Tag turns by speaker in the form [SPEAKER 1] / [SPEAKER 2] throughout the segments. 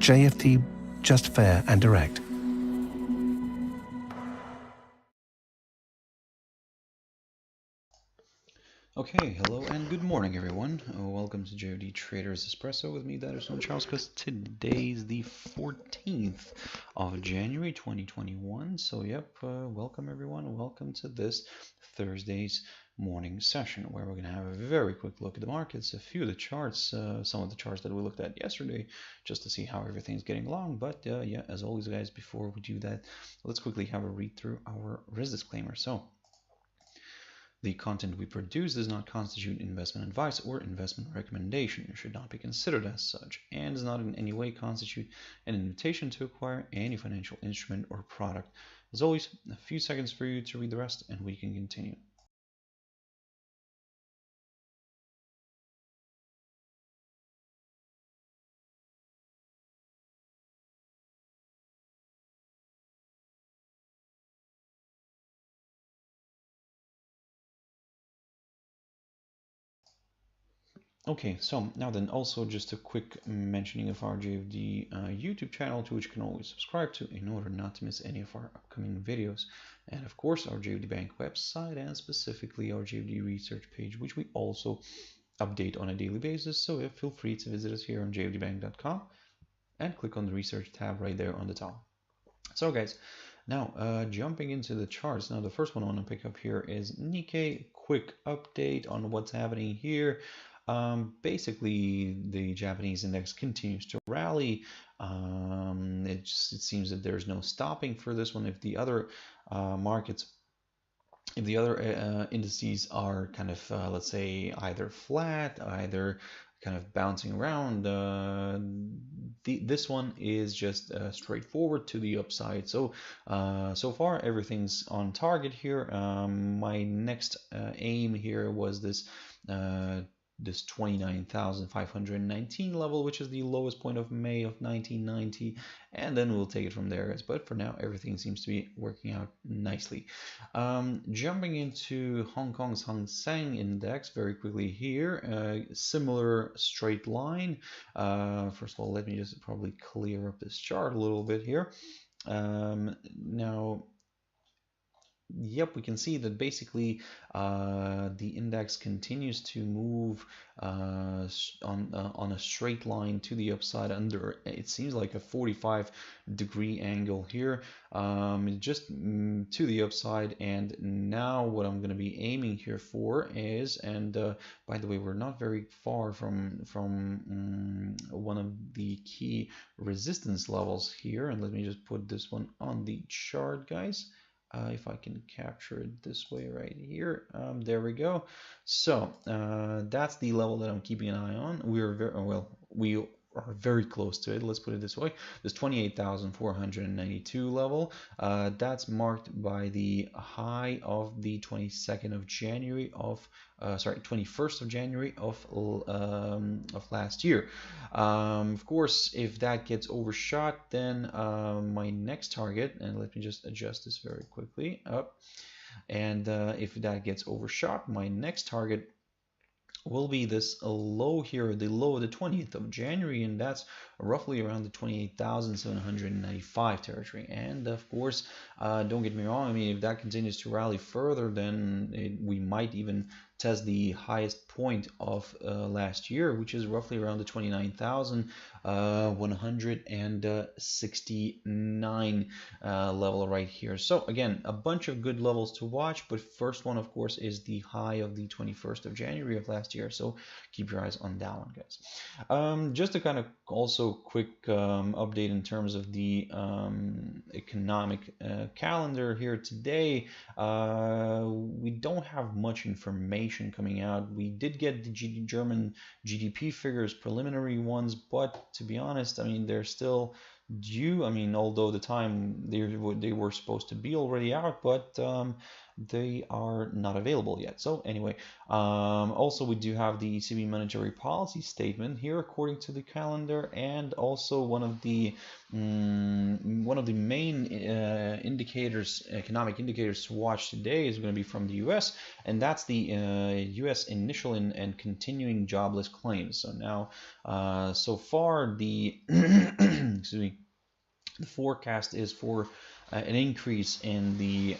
[SPEAKER 1] JFD, just fair and direct.
[SPEAKER 2] Okay, hello and good morning, everyone. Welcome to JFD Traders Espresso with me, Darius Anucauskas. Today is the 14th of January 2021. So, welcome everyone. Welcome to this Thursday's morning session where we're going to have a very quick look at the markets, a few of the charts, some of the charts that we looked at yesterday, just to see how everything's getting along. But as always, guys, before we do that, let's quickly have a read through our risk disclaimer. So, the content we produce does not constitute investment advice or investment recommendation. It should not be considered as such and does not in any way constitute an invitation to acquire any financial instrument or product. As always, a few seconds for you to read the rest and we can continue. Okay, so now then also just a quick mentioning of our JFD YouTube channel, to which you can always subscribe to in order not to miss any of our upcoming videos. And of course our JFD Bank website and specifically our JFD research page, which we also update on a daily basis. So feel free to visit us here on jfdbank.com and click on the research tab right there on the top. So guys, now jumping into the charts. Now the first one I want to pick up here is Nikkei. Quick update on what's happening here. Basically, the Japanese index continues to rally. It seems that there's no stopping for this one. If the other indices are kind of, let's say, either flat, either kind of bouncing around, this one is just straightforward to the upside. So so far everything's on target here. My next aim here was this 29,519 level, which is the lowest point of May of 1990, and then we'll take it from there, guys. But for now, everything seems to be working out nicely. Jumping into Hong Kong's Hang Seng Index very quickly here, similar straight line. First of all, let me just probably clear up this chart a little bit here. Now, yep, we can see that basically the index continues to move on a straight line to the upside under, it seems like a 45-degree angle here, just to the upside. And now what I'm going to be aiming here for is, and by the way, we're not very far from one of the key resistance levels here. And let me just put this one on the chart, guys. If I can capture it this way right here, there we go. So that's the level that I'm keeping an eye on. We are very close to it. Let's put it this way. This 28,492 level, that's marked by the high of the 21st of January of last year. Of course, if that gets overshot, then my next target, and let me just adjust this very quickly up, and if that gets overshot, my next target will be this low here, the low of the 20th of January, and that's roughly around the 28,795 territory. And of course, don't get me wrong, I mean, if that continues to rally further, then we might even test the highest point of last year, which is roughly around the 29,169 level right here. So again, a bunch of good levels to watch, but first one, of course, is the high of the 21st of January of last year. So keep your eyes on that one, guys. Just to kind of also quick update in terms of the economic calendar here today. We don't have much information coming out. We did get the German GDP figures, preliminary ones, but to be honest, I mean, they're still due. I mean, although the time they were supposed to be already out, but they are not available yet. So anyway, also we do have the ECB monetary policy statement here according to the calendar, and also one of the one of the main indicators, economic indicators to watch today is going to be from the U.S., and that's the U.S. initial and continuing jobless claims. So now, so far, the excuse me, the forecast is for an increase in the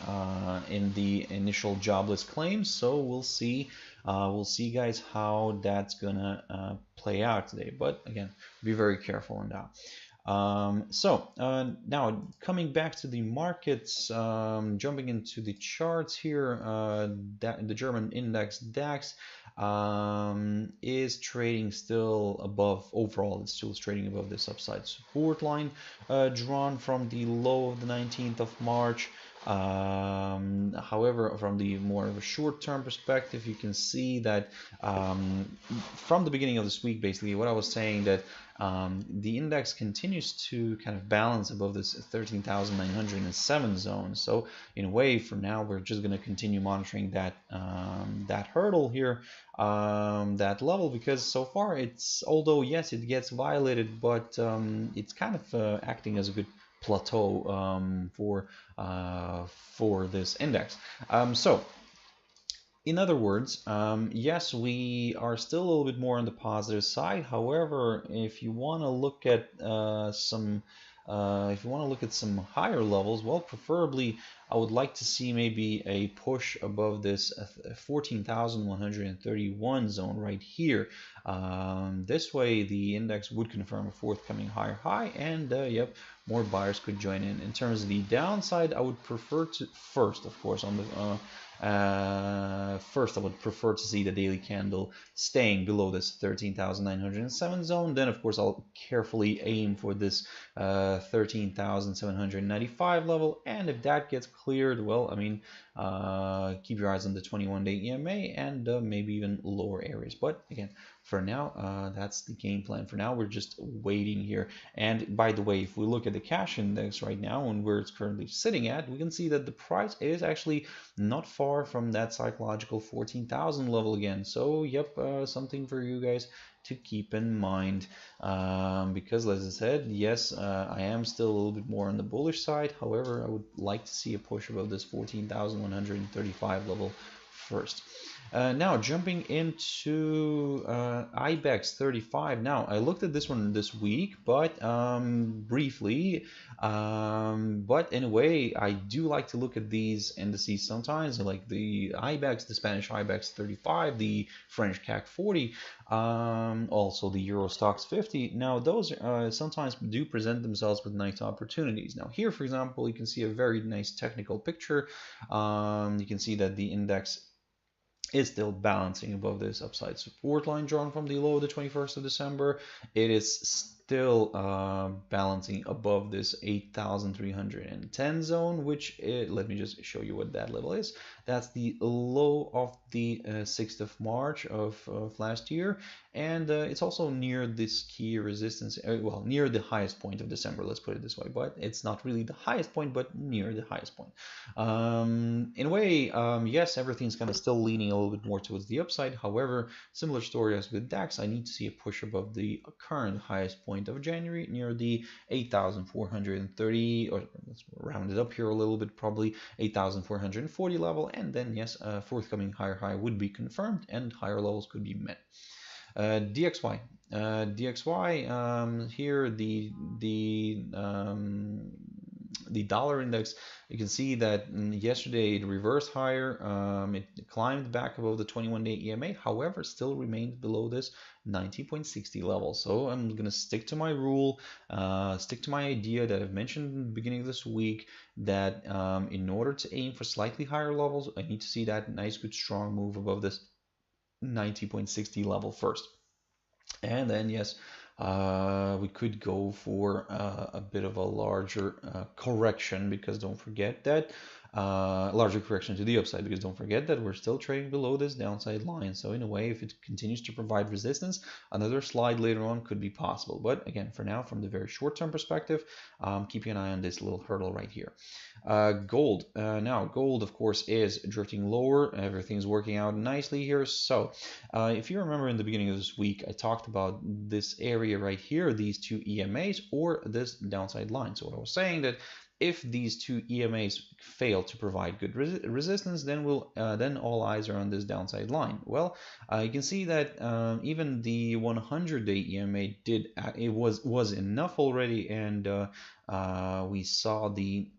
[SPEAKER 2] initial jobless claims. So we'll see, guys, how that's gonna play out today. But again, be very careful on that. Now coming back to the markets, jumping into the charts here, the German index Dax is trading still above, overall it's still trading above this upside support line drawn from the low of the 19th of March. However, from the more of a short-term perspective, you can see that from the beginning of this week, basically, what I was saying, that the index continues to kind of balance above this 13,907 zone. So in a way, for now, we're just going to continue monitoring that that hurdle here, that level, because so far it's, although yes, it gets violated, but it's kind of acting as a good plateau for this index. In other words, yes, we are still a little bit more on the positive side. However, if you want to look at some higher levels, well, preferably I would like to see maybe a push above this 14,131 zone right here. This way, the index would confirm a forthcoming higher high, and yep, more buyers could join in. In terms of the downside, I would prefer to first, of course, on the first, I would prefer to see the daily candle staying below this 13,907 zone. Then, of course, I'll carefully aim for this 13,795 level. And if that gets cleared, well, I mean, keep your eyes on the 21-day EMA and maybe even lower areas. But again, for now, that's the game plan. For now, we're just waiting here. And by the way, if we look at the cash index right now and where it's currently sitting at, we can see that the price is actually not far from that psychological 14,000 level again. So, yep, something for you guys to keep in mind, because as I said, yes, I am still a little bit more on the bullish side. However, I would like to see a push above this 14,135 level first. Now jumping into IBEX 35. Now I looked at this one this week, but briefly, but in a way I do like to look at these indices sometimes, like the IBEX, the Spanish IBEX 35, the French CAC 40, also the EUROSTOXX 50. Now those sometimes do present themselves with nice opportunities. Now here, for example, you can see a very nice technical picture. You can see that the index is still balancing above this upside support line drawn from the low of the 21st of December. It is still balancing above this 8,310 zone, which let me just show you what that level is. That's the low of the 6th of March of last year, and it's also near this key resistance, well, near the highest point of December, let's put it this way, but it's not really the highest point, but near the highest point. In a way, yes, everything's kind of still leaning a little bit more towards the upside. However, similar story as with DAX, I need to see a push above the current highest point of January, near the 8,430, or let's round it up here a little bit, probably 8,440 level, and then yes, forthcoming higher high would be confirmed and higher levels could be met. DXY. Here the dollar index, you can see that yesterday it reversed higher. It climbed back above the 21-day EMA, however, still remained below this 90.60 level. So I'm going to stick to my rule, stick to my idea that I've mentioned in the beginning of this week, that in order to aim for slightly higher levels, I need to see that nice, good, strong move above this 90.60 level first. And then, yes, we could go for a bit of a larger correction, because don't forget that larger correction to the upside, because don't forget that we're still trading below this downside line. So in a way, if it continues to provide resistance, another slide later on could be possible. But again, for now, from the very short-term perspective, keeping an eye on this little hurdle right here. Gold. Now, gold, of course, is drifting lower. Everything's working out nicely here. So if you remember in the beginning of this week, I talked about this area right here, these two EMAs or this downside line. So what I was saying that if these two EMAs fail to provide good resistance, then then all eyes are on this downside line. Well, you can see that even the 100-day EMA was enough already, and we saw the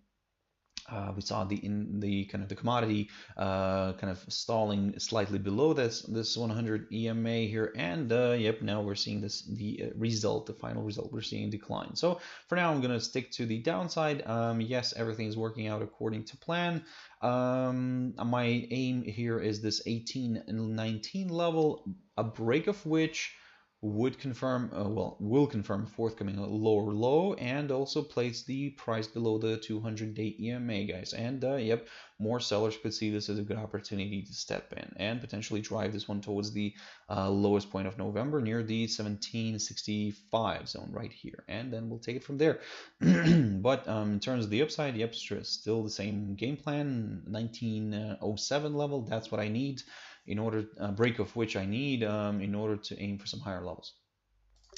[SPEAKER 2] kind of the commodity kind of stalling slightly below this 100 EMA here, and yep, now we're seeing the final result. We're seeing decline. So for now, I'm gonna stick to the downside. Yes, everything's working out according to plan. My aim here is this 18 and 19 level, a break of which would confirm, will confirm a forthcoming lower low, and also place the price below the 200-day EMA, guys. And yep, more sellers could see this as a good opportunity to step in and potentially drive this one towards the lowest point of November near the 1765 zone right here, and then we'll take it from there. But in terms of the upside, yep, still the same game plan. 1907 level, that's what I need in order, break of which I need in order to aim for some higher levels.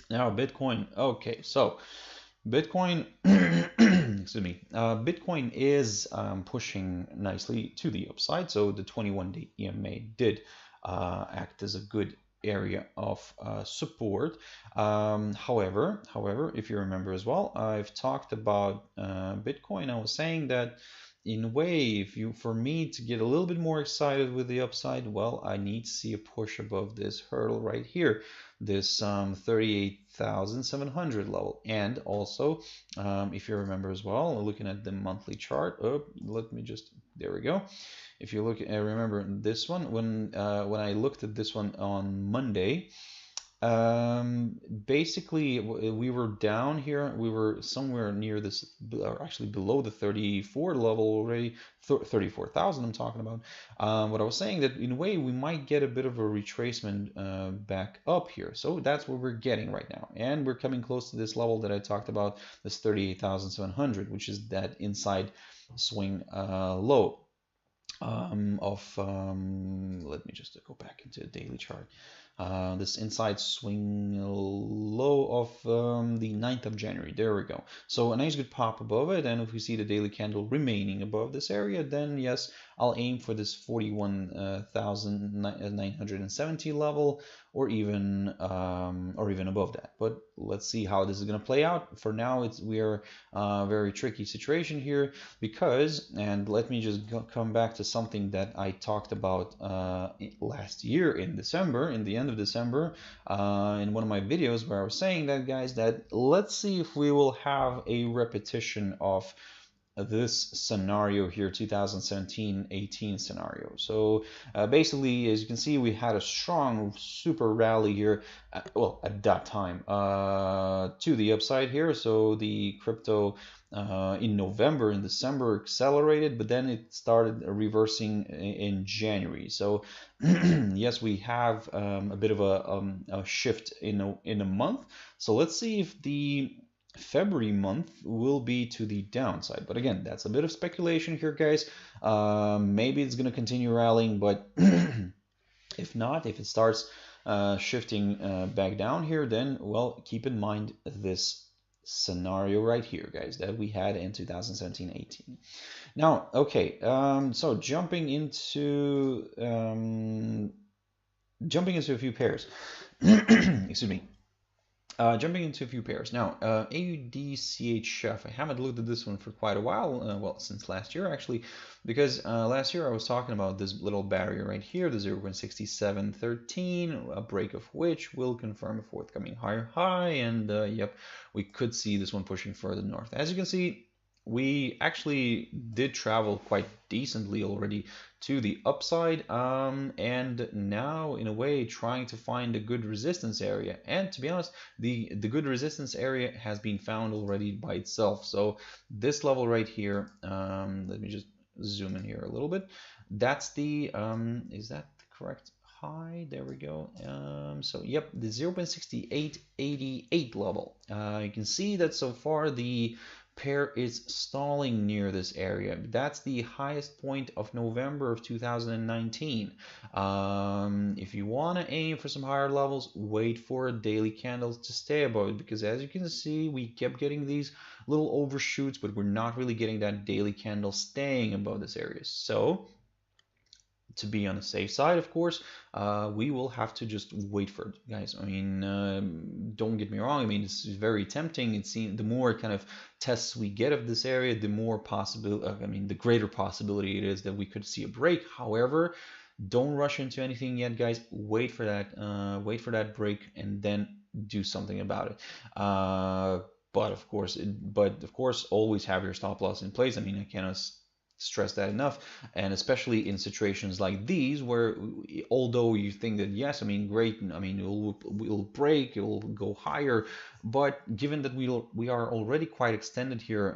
[SPEAKER 2] Now, Bitcoin. Okay, so Bitcoin, excuse me, Bitcoin is pushing nicely to the upside. So the 21-day EMA did act as a good area of support. However, if you remember as well, I've talked about Bitcoin. I was saying that in a way, for me to get a little bit more excited with the upside, well, I need to see a push above this hurdle right here, this 38,700 level. And also, if you remember as well, looking at the monthly chart, there we go. If you look, remember this one, when I looked at this one on Monday, basically we were down here, we were somewhere near this, or actually below the 34 level already, 34,000 I'm talking about. What I was saying, that in a way we might get a bit of a retracement back up here. So that's what we're getting right now, and we're coming close to this level that I talked about, this 38,700, which is that inside swing low let me just go back into the daily chart. This inside swing low of the 9th of January. There we go. So a nice good pop above it, and if we see the daily candle remaining above this area, then yes, I'll aim for this 41,970 level, or even above that. But let's see how this is going to play out. For now, we are a very tricky situation here, because, and let me just come back to something that I talked about last year in December, in the end of December, in one of my videos, where I was saying that, guys, that let's see if we will have a repetition of this scenario here, 2017-18 scenario. So basically, as you can see, we had a strong super rally here, at that time, to the upside here. So the crypto in November and December accelerated, but then it started reversing in January. So yes, we have a bit of a shift in a month. So let's see if the February month will be to the downside. But again, that's a bit of speculation here, guys. Maybe it's going to continue rallying, but if not, if it starts shifting back down here, then, well, keep in mind this scenario right here, guys, that we had in 2017-18. Now, okay, so jumping into a few pairs. Excuse me. Jumping into a few pairs. Now, AUDCHF, I haven't looked at this one for quite a while, well, since last year actually, because last year I was talking about this little barrier right here, the 0.6713, a break of which will confirm a forthcoming higher high, and yep, we could see this one pushing further north. As you can see, we actually did travel quite decently already to the upside, and now in a way trying to find a good resistance area. And to be honest, the good resistance area has been found already by itself. So this level right here, let me just zoom in here a little bit. That's the is that the correct high? There we go. So yep, the 0.6888 level. You can see that so far the pair is stalling near this area. That's the highest point of November of 2019. If you want to aim for some higher levels, wait for daily candles to stay above it, because as you can see, we kept getting these little overshoots, but we're not really getting that daily candle staying above this area. So to be on the safe side, of course, we will have to just wait for it, guys. I mean, don't get me wrong. I mean, it's very tempting. It seems the more kind of tests we get of this area, the more possible. I mean, the greater possibility it is that we could see a break. However, don't rush into anything yet, guys. Wait for that. Wait for that break, and then do something about it. But of course, always have your stop loss in place. I mean, I cannot stress that enough, and especially in situations like these where, although you think that yes, I mean, great, I mean, we'll break, it will go higher, but given that we are already quite extended here,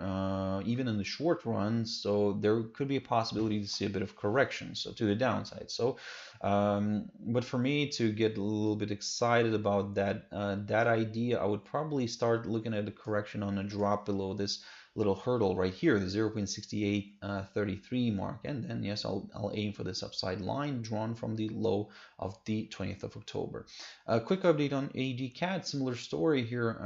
[SPEAKER 2] even in the short run, so there could be a possibility to see a bit of correction, so to the downside. So but for me to get a little bit excited about that idea, I would probably start looking at the correction on a drop below this little hurdle right here, the 0.6833 mark, and then yes, I'll aim for this upside line drawn from the low of the 20th of October. A quick update on Adcad, similar story here,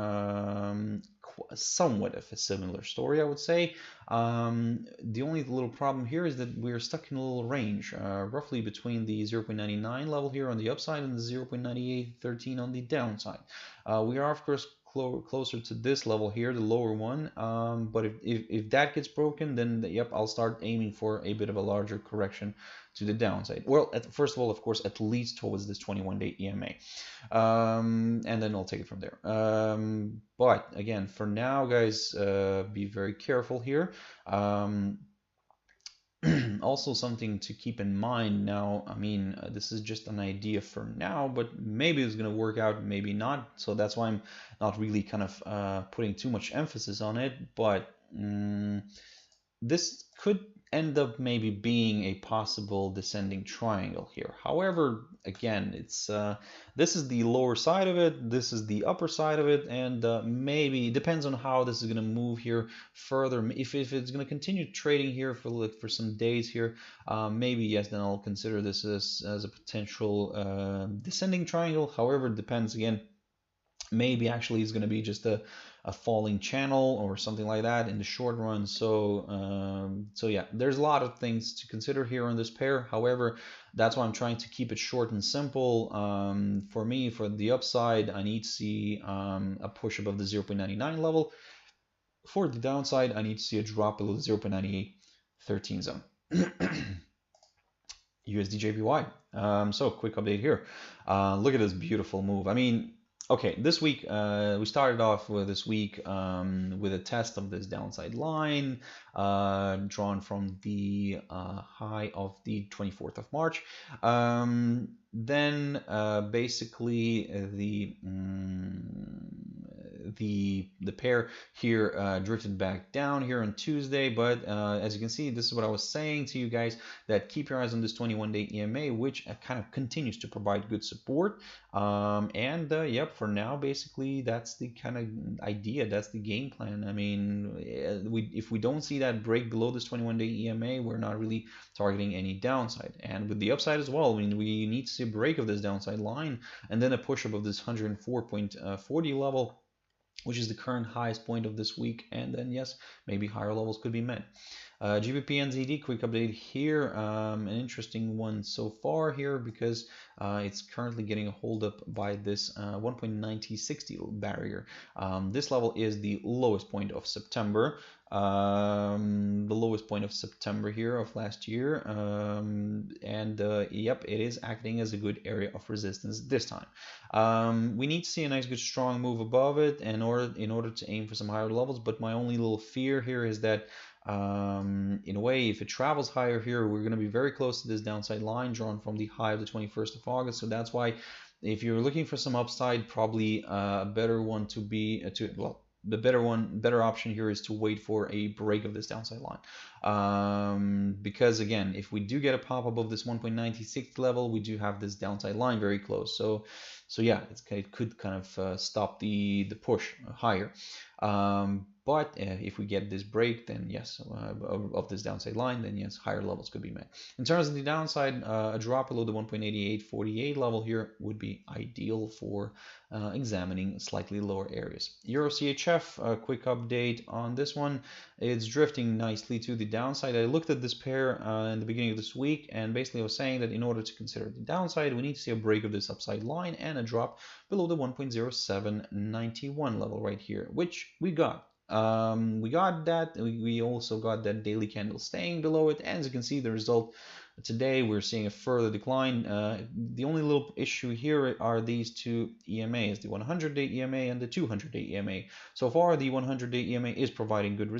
[SPEAKER 2] somewhat of a similar story, I would say. The only little problem here is that we're stuck in a little range, roughly between the 0.99 level here on the upside and the 0.9813 on the downside. We are, of course, closer to this level here, the lower one, but if that gets broken, then yep, I'll start aiming for a bit of a larger correction to the downside. Well, first of all, of course, at least towards this 21-day EMA, and then I'll take it from there. But again, for now, guys, be very careful here. Also something to keep in mind now, I mean, this is just an idea for now, but maybe it's going to work out, maybe not, so that's why I'm not really kind of putting too much emphasis on it, but this could end up maybe being a possible descending triangle here. However, again, it's this is the lower side of it, this is the upper side of it, and maybe it depends on how this is going to move here further. If it's going to continue trading here for some days here, maybe yes, then I'll consider this as a potential descending triangle. However, it depends again. Maybe actually it's going to be just a falling channel or something like that in the short run. So yeah, there's a lot of things to consider here on this pair. However, that's why I'm trying to keep it short and simple. For me, for the upside, I need to see a push above the 0.99 level. For the downside, I need to see a drop below the 0.9813 zone. USD JPY. So quick update here. Look at this beautiful move. I mean, okay, this week we started off with this week with a test of this downside line drawn from the high of the 24th of March. Then basically the pair here drifted back down here on Tuesday, but as you can see, this is what I was saying to you guys, that keep your eyes on this 21-day EMA, which kind of continues to provide good support. Yep, for now, basically, that's the kind of idea, that's the game plan. I mean, if we don't see that break below this 21-day EMA, we're not really targeting any downside. And with the upside as well, I mean, we need to see a break of this downside line and then a push above this 104.40 level, which is the current highest point of this week, and then yes, maybe higher levels could be met. GBP NZD, quick update here, an interesting one so far here because it's currently getting a hold up by this 1.9060 barrier. This level is the lowest point of September, here of last year, yep, it is acting as a good area of resistance this time. We need to see a nice good strong move above it in order to aim for some higher levels, but my only little fear here is that in a way, if it travels higher here, we're going to be very close to this downside line drawn from the high of the 21st of August. So that's why if you're looking for some upside, probably a better one to be well, better option here is to wait for a break of this downside line, because again, if we do get a pop above this 1.96 level, we do have this downside line very close. So yeah, it could kind of stop the push higher. But if we get this break, then yes, of this downside line, then yes, higher levels could be met. In terms of the downside, a drop below the 1.8848 level here would be ideal for examining slightly lower areas. Euro CHF, a quick update on this one. It's drifting nicely to the downside. I looked at this pair in the beginning of this week, and basically I was saying that in order to consider the downside, we need to see a break of this upside line and a drop below the 1.0791 level right here, which we got. We got that. We also got that daily candle staying below it, and as you can see, the result today, we're seeing a further decline. The only little issue here are these two EMAs, the 100-day EMA and the 200-day EMA. So far, the 100-day EMA is providing good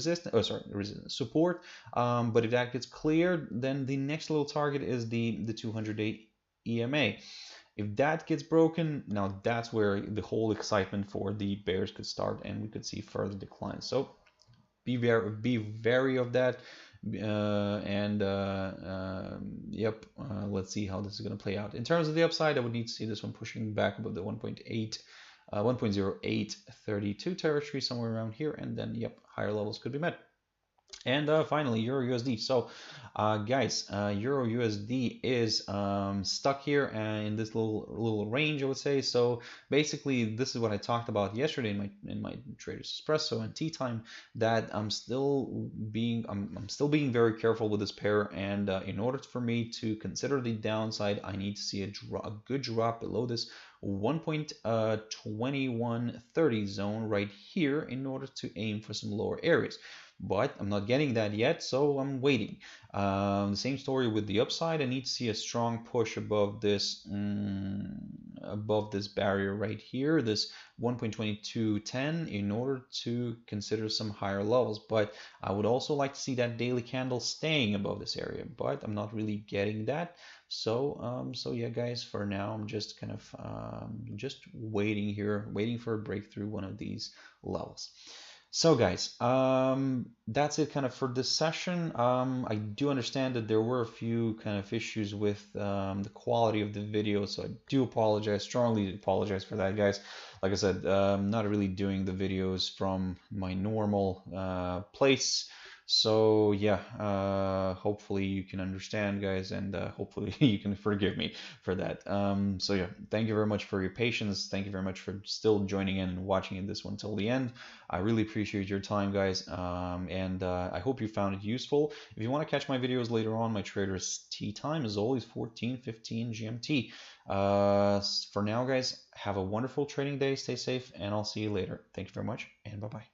[SPEAKER 2] support, but if that gets cleared, then the next little target is the 200-day EMA. If that gets broken, now that's where the whole excitement for the bears could start, and we could see further declines. So be wary of that. Let's see how this is going to play out. In terms of the upside, I would need to see this one pushing back above the 1.0832 territory, somewhere around here, and then higher levels could be met. And finally, EURUSD. So, guys, EURUSD is stuck here in this little range, I would say. So basically, this is what I talked about yesterday in my Traders Espresso and Tea Time. That I'm still being very careful with this pair. And in order for me to consider the downside, I need to see a good drop below this 1.2130 zone right here in order to aim for some lower areas. But I'm not getting that yet, so I'm waiting. The same story with the upside. I need to see a strong push above this barrier right here, this 1.2210, in order to consider some higher levels. But I would also like to see that daily candle staying above this area, but I'm not really getting that. So yeah, guys, for now I'm just kind of just waiting here, waiting for a breakthrough one of these levels. So guys, that's it kind of for this session. I do understand that there were a few kind of issues with the quality of the video, so I do apologize, strongly apologize for that, guys. Like I said, I'm not really doing the videos from my normal place. So yeah, hopefully you can understand, guys, and hopefully you can forgive me for that. So yeah, thank you very much for your patience. Thank you very much for still joining in and watching this one till the end. I really appreciate your time, guys, and I hope you found it useful. If you want to catch my videos later on, my Traders Tea Time is always 14:15 GMT. For now, guys, have a wonderful trading day. Stay safe, and I'll see you later. Thank you very much, and bye-bye.